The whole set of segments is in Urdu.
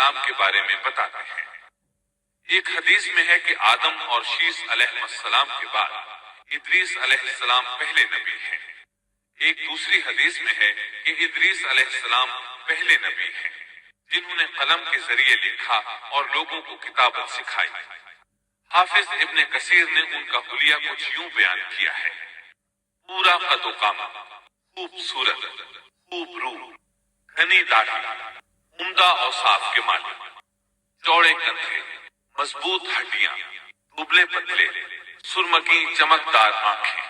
السلام کے بارے میں بتاتے ہیں۔ ایک حدیث میں ہے کہ آدم اور شیس علیہ السلام کے بعد ادریس علیہ السلام پہلے نبی ہیں۔ ایک دوسری حدیث میں ہے کہ ادریس علیہ السلام پہلے نبی ہیں جنہوں نے قلم کے ذریعے لکھا اور لوگوں کو کتابت سکھائی۔ حافظ ابن کثیر نے ان کا حلیہ کچھ یوں بیان کیا ہے: پورا قد و قامت، خوبصورت، خوب روح، گھنی داڑھی، عمدہ اوصاف کے مالک، چوڑے کندھے، مضبوط ہڈیاں، دبلے پتلے، سرمگی چمکدار آنکھیں،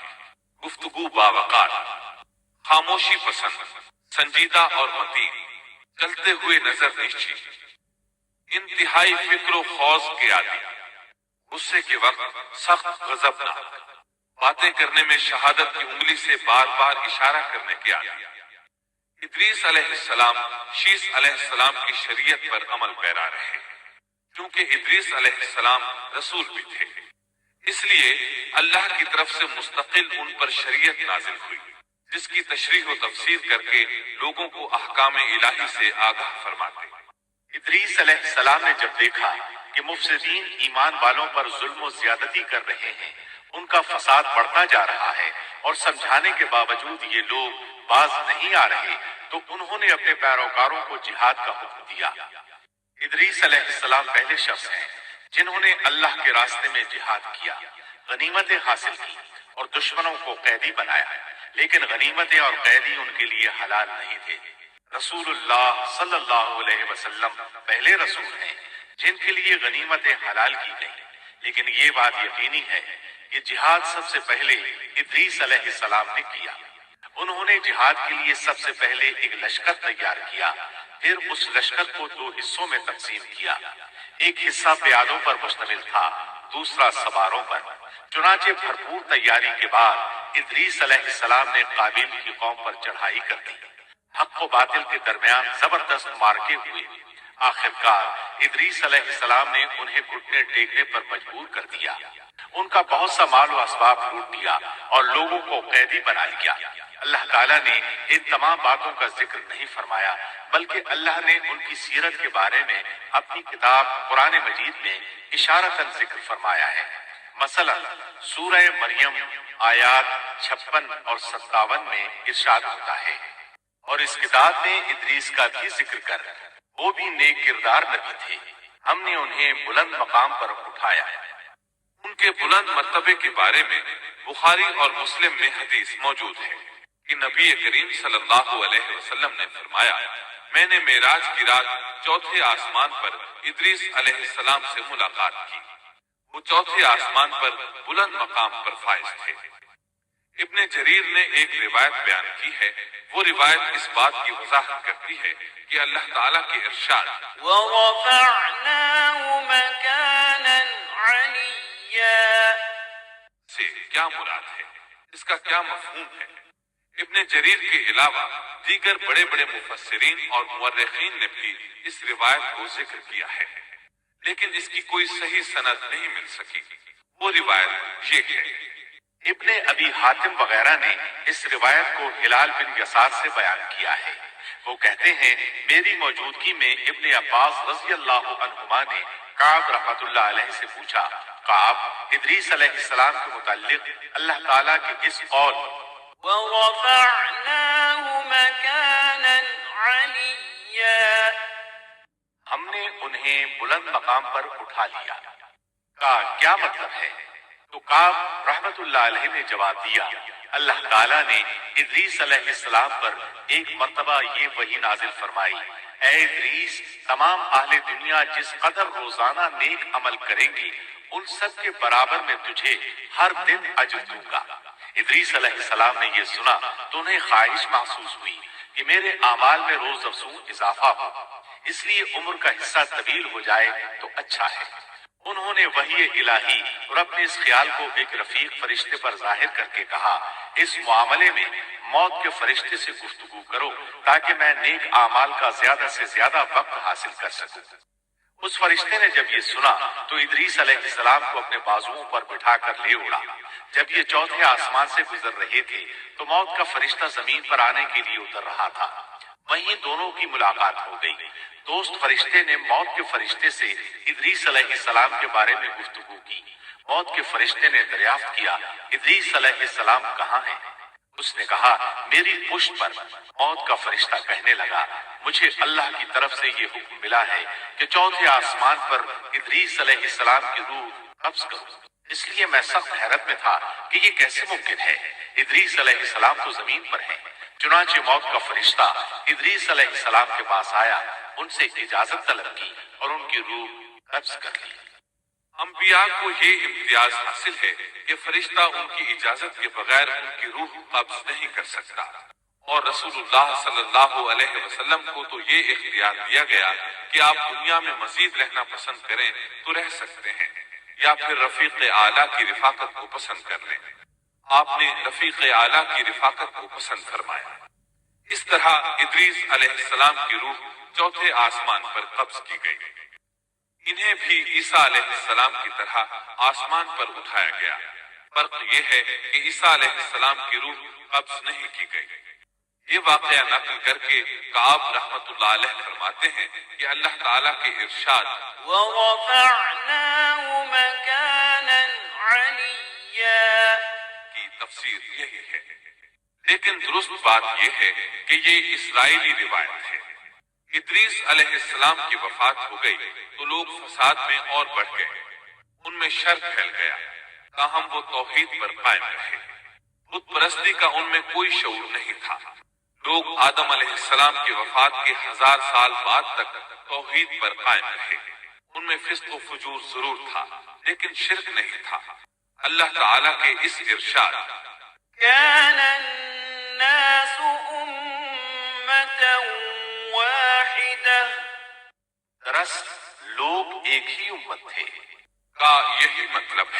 گفتگو باوقار، خاموشی پسند، سنجیدہ اور متین، چلتے ہوئے نظر نیچی، انتہائی فکر و خوض کے عادی، غصے کے وقت سخت غضبناک، باتیں کرنے میں شہادت کی انگلی سے بار بار اشارہ کرنے کے عادی۔ ادریس علیہ السلام شیس علیہ السلام کی شریعت پر عمل پیرا رہے، کیونکہ ادریس علیہ السلام رسول بھی تھے، اس لیے اللہ کی طرف سے مستقل ان پر شریعت نازل ہوئی، جس کی تشریح و تفسیر کر کے لوگوں کو احکام الہی سے آگاہ فرماتے۔ ادریس علیہ السلام نے جب دیکھا کہ مفسدین ایمان والوں پر ظلم و زیادتی کر رہے ہیں، ان کا فساد بڑھتا جا رہا ہے اور سمجھانے کے باوجود یہ لوگ باز نہیں آ رہے، تو انہوں نے اپنے پیروکاروں کو جہاد کا حکم دیا۔ ادریس علیہ السلام پہلے شخص ہیں جنہوں نے اللہ کے راستے میں جہاد کیا، غنیمتیں حاصل کی اور دشمنوں کو قیدی بنایا، لیکن غنیمتیں اور قیدی ان کے لیے حلال نہیں تھے۔ رسول اللہ صلی اللہ علیہ وسلم پہلے رسول ہیں جن کے لیے غنیمتیں حلال کی گئیں، لیکن یہ بات یقینی ہے کہ جہاد سب سے پہلے ادریس علیہ السلام نے کیا۔ انہوں نے جہاد کے لیے سب سے پہلے ایک لشکر تیار کیا، پھر اس لشکر کو دو حصوں میں تقسیم کیا۔ ایک حصہ پیادوں پر مشتمل تھا، دوسرا سواروں پر۔ چنانچہ بھرپور تیاری کے بعد ادریس علیہ السلام نے قابیل کی قوم پر چڑھائی کر دی۔ حق و باطل کے درمیان زبردست مارکے ہوئے۔ آخرکار ادریس علیہ السلام نے انہیں گھٹنے ٹیکنے پر مجبور کر دیا، ان کا بہت سا مال و اسباب لوٹ لیا اور لوگوں کو قیدی بنا لیا۔ اللہ تعالیٰ نے ان تمام باتوں کا ذکر نہیں فرمایا، بلکہ اللہ نے ان کی سیرت کے بارے میں اپنی کتاب قرآن مجید میں اشارتاً ذکر فرمایا ہے۔ مثلا سورہ مریم آیات 56 اور 57 میں ارشاد ہوتا ہے: اور اس کتاب میں ادریس کا بھی ذکر کر، وہ بھی نیک کردار نبی تھے، ہم نے انہیں بلند مقام پر اٹھایا۔ ان کے بلند مرتبے کے بارے میں بخاری اور مسلم میں حدیث موجود ہے کہ نبی کریم صلی اللہ علیہ وسلم نے فرمایا: میں نے معراج کی رات چوتھے آسمان پر ادریس علیہ السلام سے ملاقات کی، وہ چوتھے آسمان پر بلند مقام پر فائز تھے۔ ابن جریر نے ایک روایت بیان کی ہے، وہ روایت اس بات کی وضاحت کرتی ہے کہ اللہ تعالیٰ کے ارشاد وَرَفَعْنَاهُ مَكَانًا عَلِيًّا سے کیا مراد ہے، اس کا کیا مفہوم ہے؟ ابن جریر کے علاوہ دیگر بڑے بڑے مفسرین اور مورخین نے بھی اس روایت کو ذکر کیا ہے، لیکن اس کی کوئی صحیح سند نہیں مل سکی۔ وہ روایت یہ ہے: ابن ابی حاتم وغیرہ نے اس روایت کو ہلال بن یسار سے بیان کیا ہے۔ وہ کہتے ہیں میری موجودگی میں ابن عباس رضی اللہ عنہما نے کعب رحمت اللہ علیہ سے پوچھا: کعب، ادریس علیہ السلام کے متعلق اللہ تعالیٰ کے اس قول وَرَفَعْنَاهُ مَكَانًا عَلِيًّا ہم نے انہیں بلند مقام پر اٹھا لیا کا کیا مطلب ہے؟ تو کعب رحمت اللہ علیہ نے جواب دیا: اللہ تعالیٰ نے ادریس علیہ السلام پر ایک مرتبہ یہ وحی نازل فرمائی: اے ادریس، تمام اہل دنیا جس قدر روزانہ نیک عمل کریں گے ان سب کے برابر میں تجھے ہر دن اجر دوں گا۔ ادریس علیہ السلام نے یہ سنا تو انہیں خواہش محسوس ہوئی کہ میرے اعمال میں روز افزوں اضافہ ہو، اس لیے عمر کا حصہ طویل ہو جائے تو اچھا ہے۔ انہوں نے وحی الہی اور اپنے اس خیال کو ایک رفیق فرشتے پر ظاہر کر کے کہا: اس معاملے میں موت کے فرشتے سے گفتگو کرو تاکہ میں نیک اعمال کا زیادہ سے زیادہ وقت حاصل کر سکوں۔ اس فرشتے نے جب یہ سنا تو ادریس علیہ السلام کو اپنے بازوؤں پر بٹھا کر لے اڑا۔ جب یہ چوتھے آسمان سے گزر رہے تھے تو موت کا فرشتہ زمین پر آنے کے لیے اتر رہا تھا، وہیں دونوں کی ملاقات ہو گئی۔ دوست فرشتے نے موت کے فرشتے سے ادریس علیہ السلام کے بارے میں گفتگو کی۔ موت کے فرشتے نے دریافت کیا ادریس علیہ السلام کہاں ہیں؟ اس نے کہا میری پشت پر۔ موت کا فرشتہ کہنے لگا مجھے اللہ کی طرف سے یہ حکم ملا ہے کہ چوتھے آسمان پر ادریس علیہ السلام کی روح قبض کروں۔ اس لیے میں سخت حیرت میں تھا کہ یہ کیسے ممکن ہے، ادریس علیہ السلام تو زمین پر ہیں۔ چنانچہ موت کا فرشتہ ادریس علیہ السلام کے پاس آیا، ان سے اجازت طلب کی اور ان کی روح قبض کر لی۔ انبیاء کو یہ امتیاز حاصل ہے کہ فرشتہ ان کی اجازت کے بغیر ان کی روح قبض نہیں کر سکتا، اور رسول اللہ صلی اللہ علیہ وسلم کو تو یہ اختیار دیا گیا کہ آپ دنیا میں مزید رہنا پسند کریں تو رہ سکتے ہیں، یا پھر رفیق اعلیٰ کی رفاقت کو پسند کر لیں۔ آپ نے رفیق اعلیٰ کی رفاقت کو پسند فرمایا۔ اس طرح ادریس علیہ السلام کی روح چوتھے آسمان پر قبض کی گئی۔ انہیں بھی عیسیٰ علیہ السلام کی طرح آسمان پر اٹھایا گیا۔ فرق یہ ہے کہ عیسیٰ علیہ السلام کی روح قبض نہیں کی گئی۔ یہ واقعہ نقل کر کے کعب رحمت اللہ علیہ فرماتے ہیں کہ اللہ تعالیٰ کے ارشاد وَرَفَعْنَاهُ مَكَانًا عَلِيًّا کی تفسیر یہی ہے، لیکن درست بات یہ ہے کہ یہ اسرائیلی روایت ہے۔ ادریس علیہ السلام کی وفات ہو گئی تو لوگ فساد میں اور بڑھ گئے، ان میں شر پھیل گیا، تاہم وہ توحید پر قائم رہے۔ بت پرستی کا ان میں کوئی شعور نہیں تھا۔ لوگ آدم علیہ السلام کی وفات کے 1000 سال بعد تک توحید پر قائم رہے۔ ان میں فسق و فجور ضرور تھا لیکن شرک نہیں تھا۔ اللہ تعالیٰ کے اس ارشاد كان الناس أمة واحدة دراصل لوگ ایک ہی امت تھے۔ کا یہی مطلب